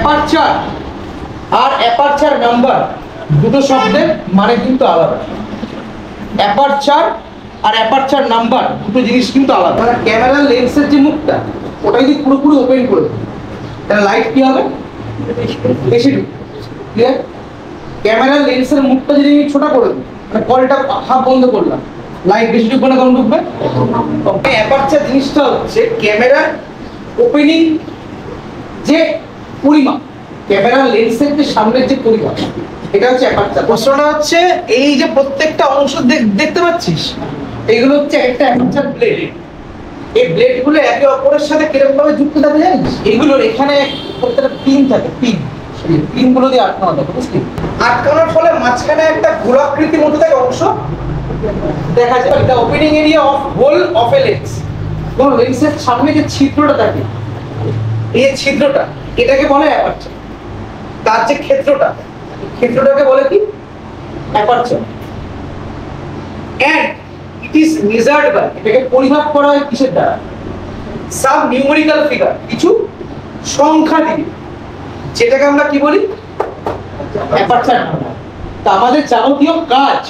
Aperture আর aperture number দুটো শব্দের মানে কিন্তু আলাদা। অ্যাপারচার আর অ্যাপারচার নাম্বার দুটো জিনিস কিন্তু আলাদা। মানে ক্যামেরার লেন্সের যে মুখটা ওটা যদি পুরোপুরি ওপেন করে দিই তাহলে লাইট কি হবে? বেশি ক্লিয়ার। ক্যামেরার লেন্সের মুখটা যদি আমি ছোট করে দিই মানে কলটা হাফ বন্ধ করলাম, লাইট বেশি ঢুকবে না কম ঢুকবে? ওকে। অ্যাপারচার জিনিসটা হচ্ছে ক্যামেরার ওপেনিং যে পরিমাপ, ক্যামেরার লেন্সের যে সামনের যে পরিমাপ, এটা হচ্ছে অ্যাপারচার। প্রশ্নটা হচ্ছে এই যে প্রত্যেকটা অংশ দেখতে পাচ্ছিস এইগুলো হচ্ছে একটা অ্যাপারচার ব্লেড। এই ব্লেড গুলো একে অপরের সাথে কিরকম ভাবে যুক্ত থাকে জানিস? এগুলোর এখানে প্রত্যেকটা পিন থাকে, পিন গুলো দিয়ে আটকানো থাকে, বুঝলি? আটকানোর ফলে মাঝখানে একটা গোলাকৃতি মতো থাকে অংশ দেখা যায়। এটা opening area of hole of a lens. কোন লেন্সের সামনে যে ছিদ্রটা থাকে এই ছিদ্রটা এটাকে বলে অ্যাপারচার। তার যে ক্ষেত্রটাকে বলে কি? Aperture. And it is measured by, এটাকে পরিমাপ করা হয় কিসের দ্বারা? সাম নিউমেরিক্যাল ফিগার, কিছু সংখ্যা দিয়ে, যেটাকে আমরা কি বলি? Aperture number. তা আমাদের যাবতীয় কাজ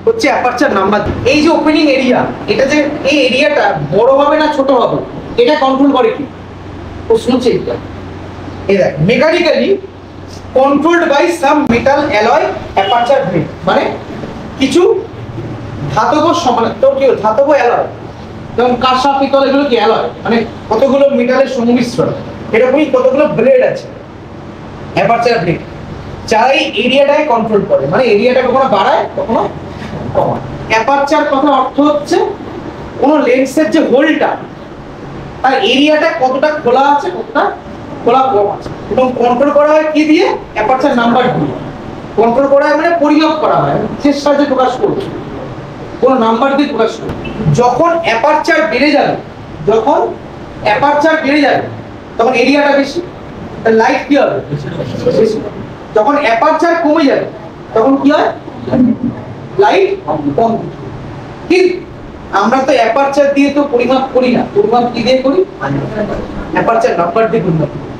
হচ্ছে অ্যাপারচার নাম্বার। এই যে ওপেনিং এরিয়া, এটা যে এই এরিয়াটা বড় হবে না ছোট হবে এটা কন্ট্রোল করে কি? প্রশ্ন হচ্ছে এটা। এই দেখ, mechanically controlled by some metal alloy aperture blade. মানে কিছু ধাতব ধাতব অ্যালয়, যেমন কাঁসা, পিতল, এগুলো কি অ্যালয়? মানে কতগুলো মেটালের সংমিশ্রণ, এরকমই কতগুলো ব্লেড আছে অ্যাপারচার ব্লেড, যারা এই এরিয়াটাকে কন্ট্রোল করে। মানে এরিয়াটা কখনো বাড়ায় কখনো কমায়। অ্যাপারচার কথার অর্থ হচ্ছে কোন লেন্সের যে হোলটা তার এরিয়াটা কতটা খোলা আছে কতটা খোলা কম আছে, এবং কন্ট্রোল করা হয় কি দিয়ে? অ্যাপারচার নাম্বার দিয়ে কন্ট্রোল করা হয়। মানে পরিমাপ করা হয়, যে সাহায্যে প্রকাশ করবে, কোন নাম্বার দিয়ে প্রকাশ করবে। যখন অ্যাপারচার বেড়ে যাবে তখন এরিয়াটা বেশি, লাইট কি হবে? বেশি। যখন অ্যাপারচার কমে যাবে তখন কি হয়? লাইট কম। কিন্তু আমরা তো অ্যাপারচার দিয়ে তো পরিমাপ করি না, পরিমাপ কি দিয়ে করি? অ্যাপারচার নাম্বার দিয়ে পরিমাপ করি।